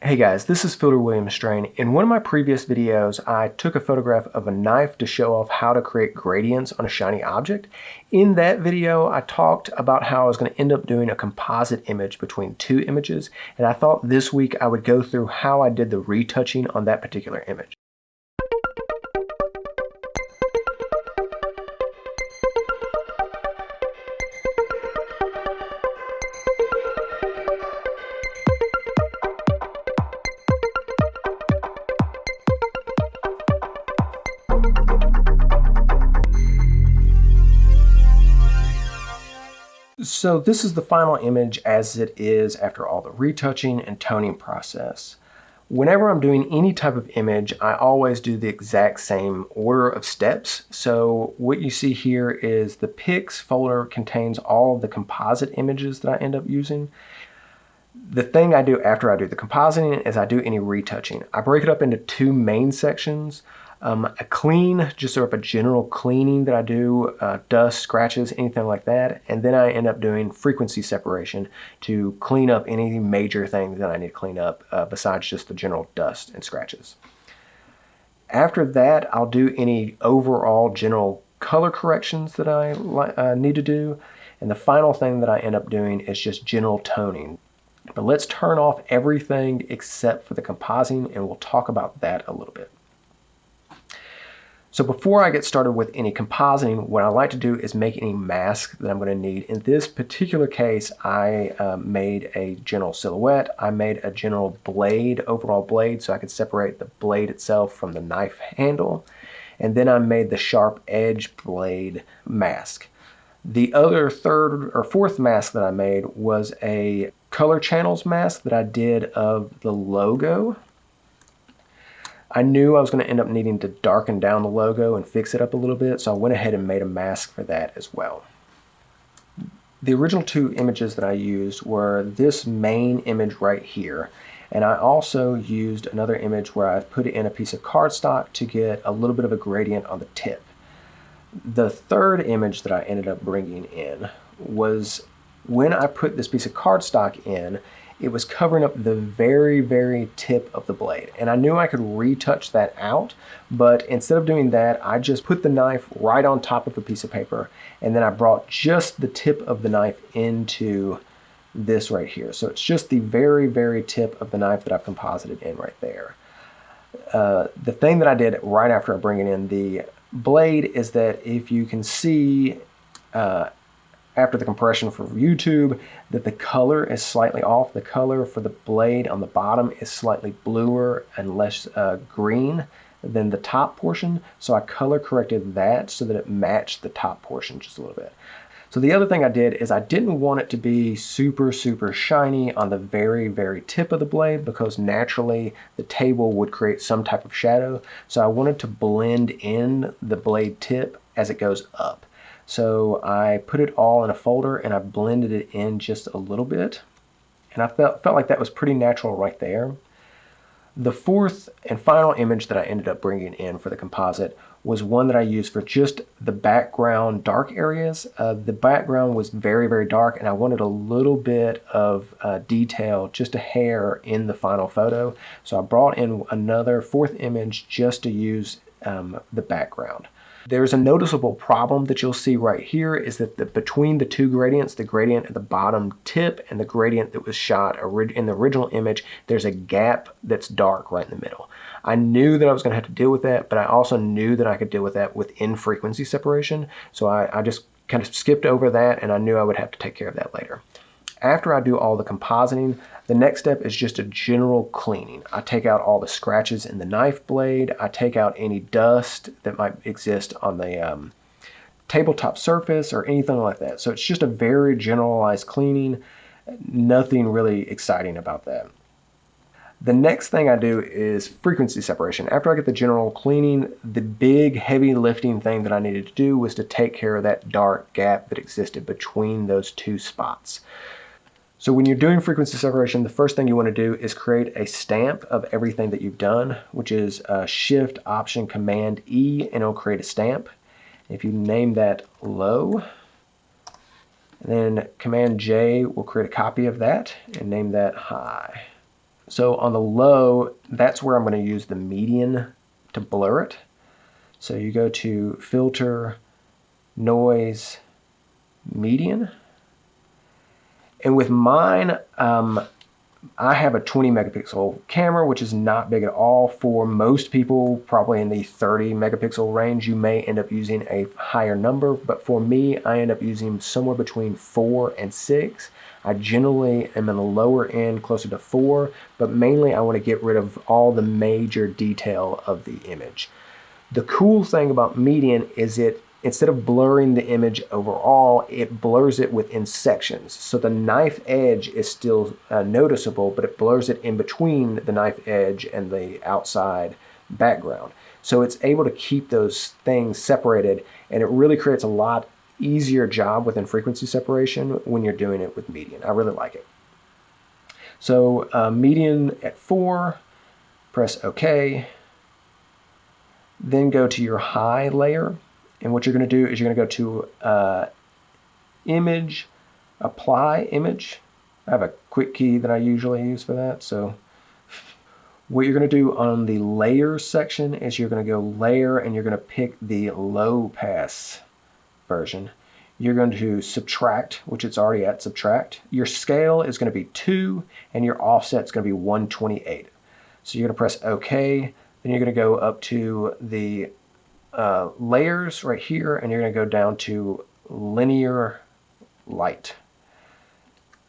Hey guys, this is Fielder William Strain. In one of my previous videos, I took a photograph of a knife to show off how to create gradients on a shiny object. In that video, I talked about how I was going to end up doing a composite image between two images, and I thought this week I would go through how I did the retouching on that particular image. So this is the final image as it is after all the retouching and toning process. Whenever I'm doing any type of image, I always do the exact same order of steps. So what you see here is the pics folder contains all of the composite images that I end up using. The thing I do after I do the compositing is I do any retouching. I break it up into two main sections. A clean, just sort of a general cleaning that I do, dust, scratches, anything like that. And then I end up doing frequency separation to clean up any major things that I need to clean up besides just the general dust and scratches. After that, I'll do any overall general color corrections that I need to do. And the final thing that I end up doing is just general toning. But let's turn off everything except for the compositing, and we'll talk about that a little bit. So before I get started with any compositing, what I like to do is make any mask that I'm going to need. In this particular case, I made a general silhouette. I made a general blade, overall blade, so I could separate the blade itself from the knife handle. And then I made the sharp edge blade mask. The other third or fourth mask that I made was a color channels mask that I did of the logo. I knew I was going to end up needing to darken down the logo and fix it up a little bit, so I went ahead and made a mask for that as well. The original two images that I used were this main image right here, and I also used another image where I put in a piece of cardstock to get a little bit of a gradient on the tip. The third image that I ended up bringing in was when I put this piece of cardstock in, it was covering up the very, very tip of the blade. And I knew I could retouch that out, but instead of doing that, I just put the knife right on top of a piece of paper, and then I brought just the tip of the knife into this right here. So it's just the very, very tip of the knife that I've composited in right there. The thing that I did right after I bring it in the blade is that if you can see after the compression for YouTube, that the color is slightly off. The color for the blade on the bottom is slightly bluer and less green than the top portion. So I color corrected that so that it matched the top portion just a little bit. So the other thing I did is I didn't want it to be super, super shiny on the very, very tip of the blade because naturally the table would create some type of shadow. So I wanted to blend in the blade tip as it goes up. So I put it all in a folder and I blended it in just a little bit. And I felt like that was pretty natural right there. The fourth and final image that I ended up bringing in for the composite was one that I used for just the background dark areas. The background was very, very dark and I wanted a little bit of detail, just a hair in the final photo. So I brought in another fourth image just to use the background. There's a noticeable problem that you'll see right here is that between the two gradients, the gradient at the bottom tip and the gradient that was shot in the original image, there's a gap that's dark right in the middle. I knew that I was going to have to deal with that, but I also knew that I could deal with that within frequency separation. So I just kind of skipped over that and I knew I would have to take care of that later. After I do all the compositing, the next step is just a general cleaning. I take out all the scratches in the knife blade. I take out any dust that might exist on the tabletop surface or anything like that. So it's just a very generalized cleaning. Nothing really exciting about that. The next thing I do is frequency separation. After I get the general cleaning, the big heavy lifting thing that I needed to do was to take care of that dark gap that existed between those two spots. So when you're doing frequency separation, the first thing you want to do is create a stamp of everything that you've done, which is Shift, Option, Command, E, and it'll create a stamp. If you name that low, and then Command J will create a copy of that and name that high. So on the low, that's where I'm going to use the median to blur it. So you go to Filter, Noise, Median. And with mine, I have a 20 megapixel camera, which is not big at all. For most people, probably in the 30 megapixel range, you may end up using a higher number. But for me, I end up using somewhere between 4 and 6. I generally am in the lower end, closer to 4, but mainly I want to get rid of all the major detail of the image. The cool thing about median is instead of blurring the image overall, it blurs it within sections. So the knife edge is still noticeable, but it blurs it in between the knife edge and the outside background. So it's able to keep those things separated, and it really creates a lot easier job within frequency separation when you're doing it with median. I really like it. So median at 4, press OK. Then go to your high layer. And what you're going to do is you're going to go to Image, Apply Image. I have a quick key that I usually use for that. So what you're going to do on the Layers section is you're going to go Layer, and you're going to pick the low pass version. You're going to subtract, which it's already at subtract. Your scale is going to be 2, and your offset is going to be 128. So you're going to press OK. Then you're going to go up to the layers right here, and you're going to go down to linear light.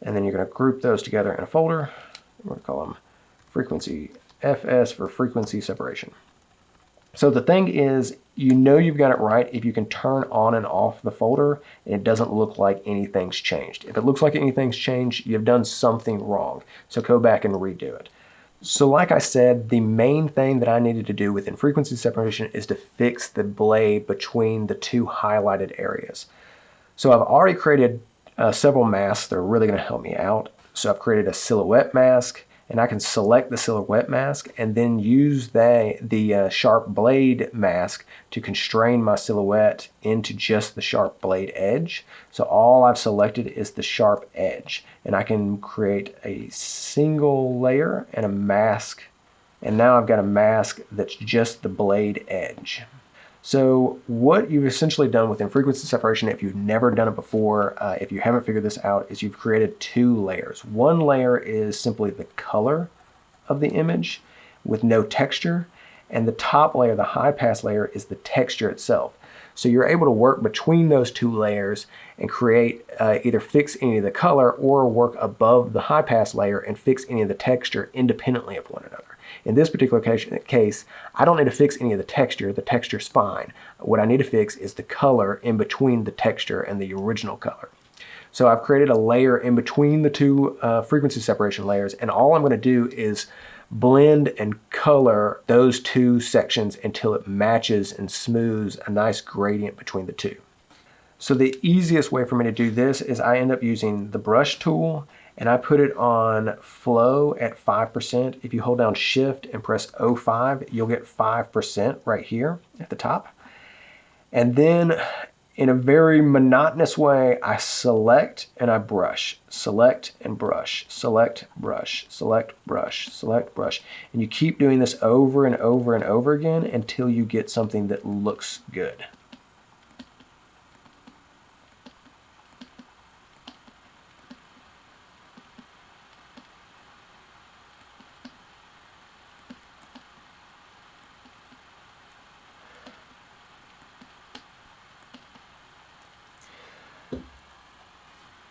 And then you're going to group those together in a folder. We're going to call them frequency FS for frequency separation. So the thing is, you know you've got it right if you can turn on and off the folder and it doesn't look like anything's changed. If it looks like anything's changed, you've done something wrong. So go back and redo it. So like I said, the main thing that I needed to do within frequency separation is to fix the blade between the two highlighted areas. So I've already created several masks that are really going to help me out. So I've created a silhouette mask, and I can select the silhouette mask and then use the sharp blade mask to constrain my silhouette into just the sharp blade edge. So all I've selected is the sharp edge, and I can create a single layer and a mask, and now I've got a mask that's just the blade edge. So what you've essentially done within frequency separation, if you've never done it before, if you haven't figured this out, is you've created 2 layers. One layer is simply the color of the image with no texture, and the top layer, the high pass layer, is the texture itself. So you're able to work between those 2 layers and create either fix any of the color or work above the high pass layer and fix any of the texture independently of one another. In this particular case, I don't need to fix any of the texture. The texture's fine. What I need to fix is the color in between the texture and the original color. So I've created a layer in between the 2 frequency separation layers, and all I'm going to do is blend and color those 2 sections until it matches and smooths a nice gradient between the 2. So the easiest way for me to do this is I end up using the brush tool, and I put it on flow at 5%. If you hold down shift and press 05, you'll get 5% right here at the top. And then in a very monotonous way, I select and I brush, select and brush, select, brush, select, brush, select, brush. And you keep doing this over and over and over again until you get something that looks good.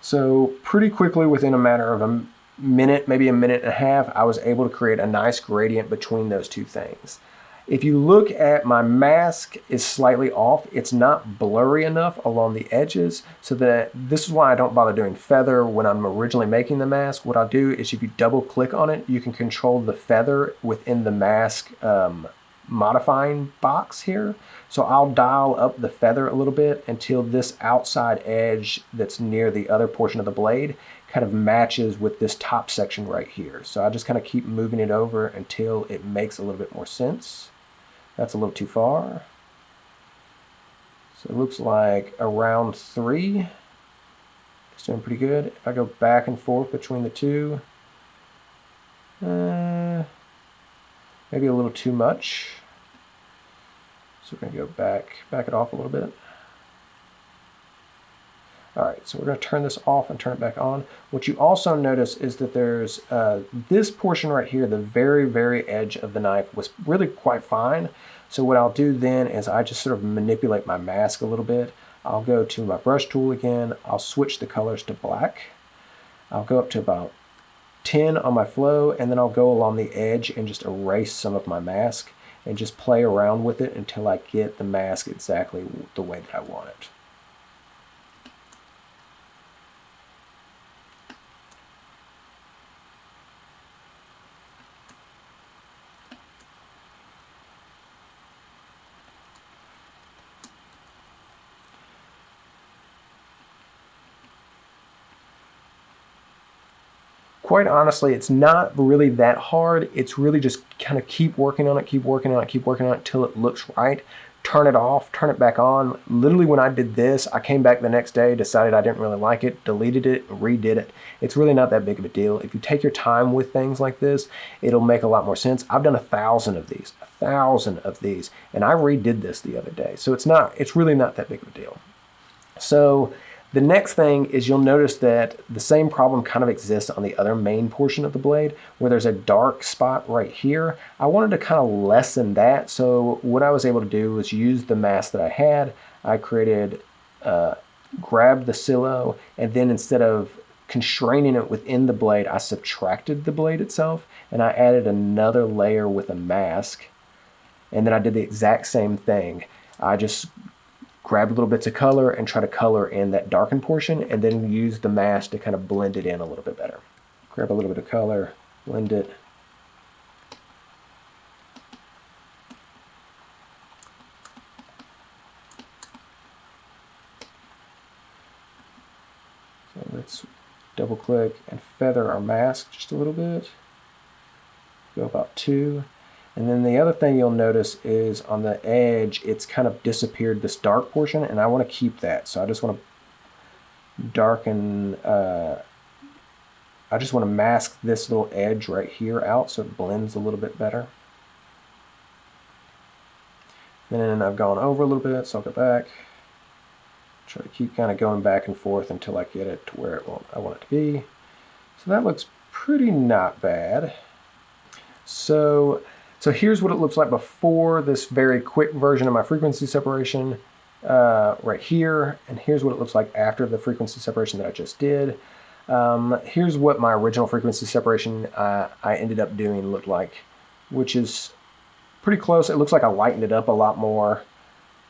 So pretty quickly, within a matter of a minute, maybe a minute and a half, I was able to create a nice gradient between those 2 things. If you look at my mask is slightly off, it's not blurry enough along the edges, so that this is why I don't bother doing feather when I'm originally making the mask. What I'll do is if you double click on it, you can control the feather within the mask modifying box here. So I'll dial up the feather a little bit until this outside edge that's near the other portion of the blade kind of matches with this top section right here. So I just kind of keep moving it over until it makes a little bit more sense. That's a little too far. So it looks like around 3. It's doing pretty good. If I go back and forth between the 2, Maybe a little too much. So we're going to go back it off a little bit. All right, so we're going to turn this off and turn it back on. What you also notice is that there's this portion right here, the very, very edge of the knife was really quite fine. So what I'll do then is I just sort of manipulate my mask a little bit. I'll go to my brush tool again. I'll switch the colors to black. I'll go up to about 10 on my flow, and then I'll go along the edge and just erase some of my mask and just play around with it until I get the mask exactly the way that I want it. Quite honestly, it's not really that hard. It's really just kind of keep working on it, keep working on it, keep working on it till it looks right. Turn it off, turn it back on. Literally when I did this, I came back the next day, decided I didn't really like it, deleted it, redid it. It's really not that big of a deal. If you take your time with things like this, it'll make a lot more sense. I've done 1,000 of these, and I redid this the other day. So it's really not that big of a deal. So the next thing is you'll notice that the same problem kind of exists on the other main portion of the blade where there's a dark spot right here. I wanted to kind of lessen that, so what I was able to do was use the mask that I had. I created, grabbed the silo, and then instead of constraining it within the blade, I subtracted the blade itself, and I added another layer with a mask, and then I did the exact same thing. I just grab little bits of color and try to color in that darkened portion, and then use the mask to kind of blend it in a little bit better. Grab a little bit of color, blend it. So let's double click and feather our mask just a little bit. Go about 2. And then the other thing you'll notice is on the edge, it's kind of disappeared this dark portion, and I want to keep that. So I just want to darken, I just want to mask this little edge right here out so it blends a little bit better. And then I've gone over a little bit, so I'll go back. Try to keep kind of going back and forth until I get it to where I want it to be. So that looks pretty not bad. So here's what it looks like before this very quick version of my frequency separation right here, and here's what it looks like after the frequency separation that I just did. Here's what my original frequency separation I ended up doing looked like, which is pretty close. It looks like I lightened it up a lot more,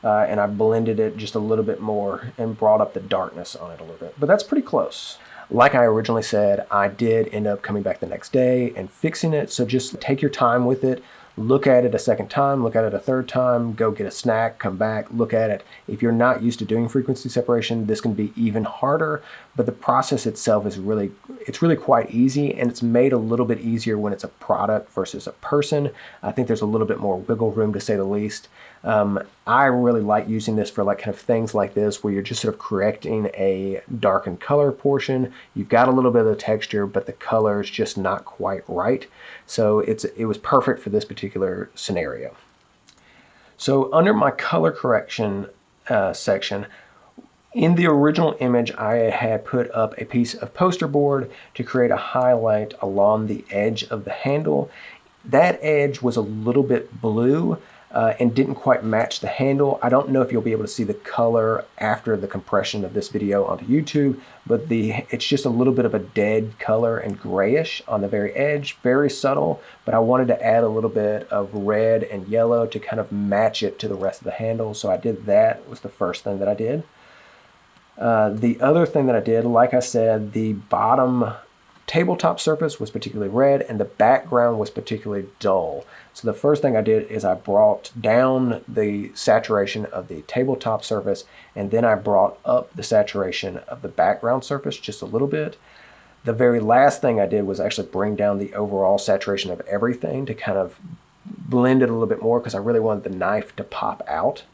and I blended it just a little bit more and brought up the darkness on it a little bit, but that's pretty close. Like I originally said, I did end up coming back the next day and fixing it, so just take your time with it. Look at it a second time, look at it a third time, go get a snack, come back, look at it. If you're not used to doing frequency separation, this can be even harder, but the process itself is really quite easy, and it's made a little bit easier when it's a product versus a person. I think there's a little bit more wiggle room, to say the least. I really like using this for like kind of things like this where you're just sort of correcting a darkened color portion. You've got a little bit of the texture, but the color is just not quite right. So it was perfect for this particular scenario. So under my color correction section, in the original image, I had put up a piece of poster board to create a highlight along the edge of the handle. That edge was a little bit blue and didn't quite match the handle. I don't know if you'll be able to see the color after the compression of this video onto YouTube, but it's just a little bit of a dead color and grayish on the very edge, very subtle, but I wanted to add a little bit of red and yellow to kind of match it to the rest of the handle, so I did that. It was the first thing that I did. The other thing that I did, like I said, the bottom tabletop surface was particularly red and the background was particularly dull. So the first thing I did is I brought down the saturation of the tabletop surface, and then I brought up the saturation of the background surface just a little bit. The very last thing I did was actually bring down the overall saturation of everything to kind of blend it a little bit more because I really wanted the knife to pop out.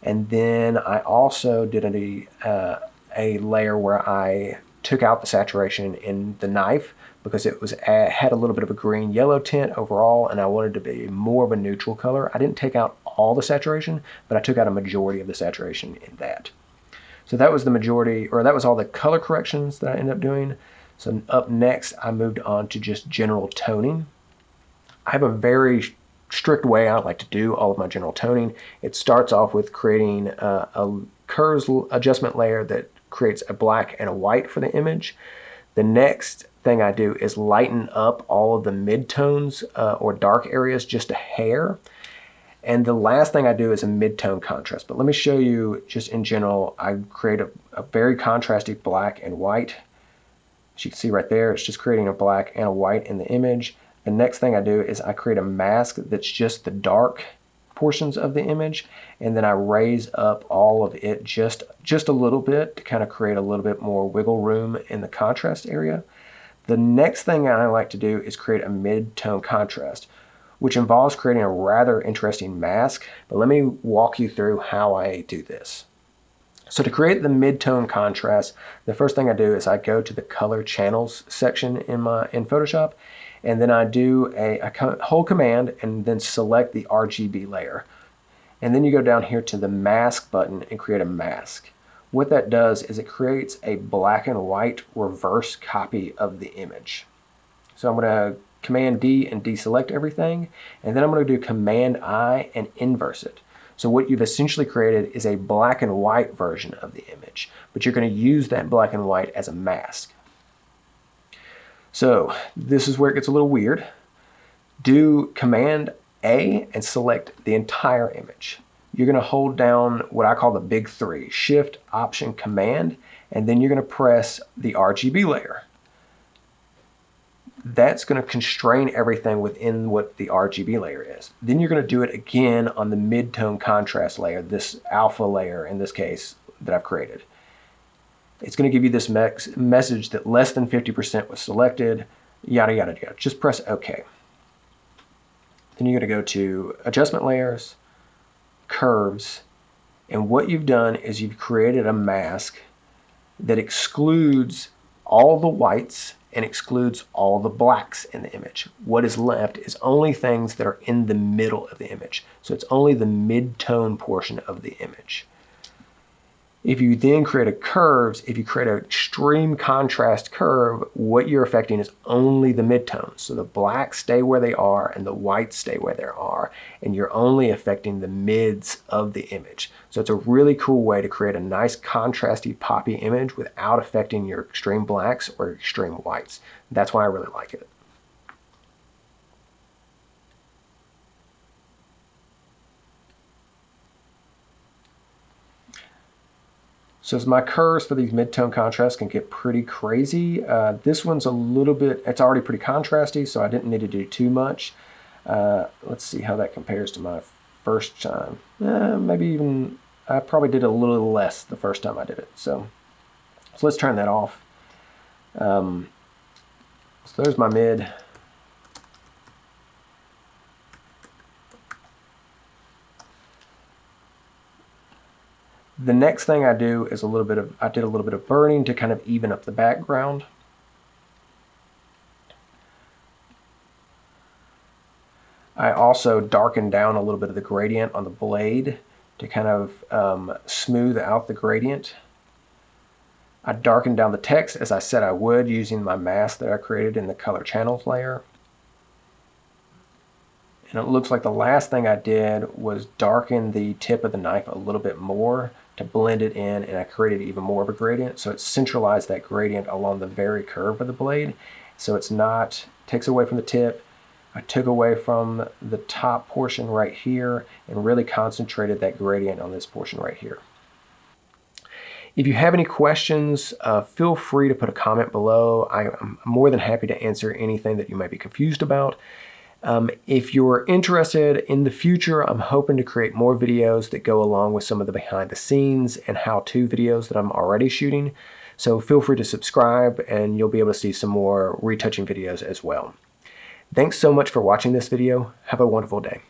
And then I also did a layer where I took out the saturation in the knife because it had a little bit of a green-yellow tint overall, and I wanted to be more of a neutral color. I didn't take out all the saturation, but I took out a majority of the saturation in that. So that was the majority, or that was all the color corrections that I ended up doing. So up next, I moved on to just general toning. I have a very strict way I like to do all of my general toning. It starts off with creating a curves adjustment layer that creates a black and a white for the image. The next thing I do is lighten up all of the midtones or dark areas just a hair. And the last thing I do is a mid-tone contrast. But let me show you just in general, I create a very contrasty black and white. As you can see right there, it's just creating a black and a white in the image. The next thing I do is I create a mask that's just the dark portions of the image, and then I raise up all of it just a little bit to kind of create a little bit more wiggle room in the contrast area. The next thing I like to do is create a mid-tone contrast, which involves creating a rather interesting mask, but let me walk you through how I do this. So to create the mid-tone contrast, the first thing I do is I go to the color channels section in Photoshop, and then I do a hold command and then select the RGB layer. And then you go down here to the mask button and create a mask. What that does is it creates a black and white reverse copy of the image. So I'm going to Command D and deselect everything, and then I'm going to do Command I and inverse it. So what you've essentially created is a black and white version of the image, but you're going to use that black and white as a mask. So this is where it gets a little weird. Do Command A and select the entire image. You're going to hold down what I call the big three, Shift, Option, Command, and then you're going to press the RGB layer. That's going to constrain everything within what the RGB layer is. Then you're going to do it again on the mid-tone contrast layer, this alpha layer in this case that I've created. It's going to give you this message that less than 50% was selected, yada, yada, yada. Just press OK. Then you're going to go to Adjustment Layers, Curves, and what you've done is you've created a mask that excludes all the whites and excludes all the blacks in the image. What is left is only things that are in the middle of the image. So it's only the mid-tone portion of the image. If you then create a curves, if you create an extreme contrast curve, what you're affecting is only the midtones. So the blacks stay where they are and the whites stay where they are, and you're only affecting the mids of the image. So it's a really cool way to create a nice contrasty poppy image without affecting your extreme blacks or extreme whites. That's why I really like it. So as my curves for these mid-tone contrasts can get pretty crazy. This one's a little bit, it's already pretty contrasty, so I didn't need to do too much. Let's see how that compares to my first time. Maybe even, I probably did a little less the first time I did it. So let's turn that off. So there's my mid. The next thing I do is I did a little bit of burning to kind of even up the background. I also darkened down a little bit of the gradient on the blade to kind of smooth out the gradient. I darkened down the text as I said I would using my mask that I created in the color channels layer. And it looks like the last thing I did was darken the tip of the knife a little bit more to blend it in, and I created even more of a gradient. So it centralized that gradient along the very curve of the blade. So it's not, takes away from the tip. I took away from the top portion right here and really concentrated that gradient on this portion right here. If you have any questions, feel free to put a comment below. I'm more than happy to answer anything that you might be confused about. If you're interested in the future, I'm hoping to create more videos that go along with some of the behind the scenes and how-to videos that I'm already shooting. So feel free to subscribe and you'll be able to see some more retouching videos as well. Thanks so much for watching this video. Have a wonderful day.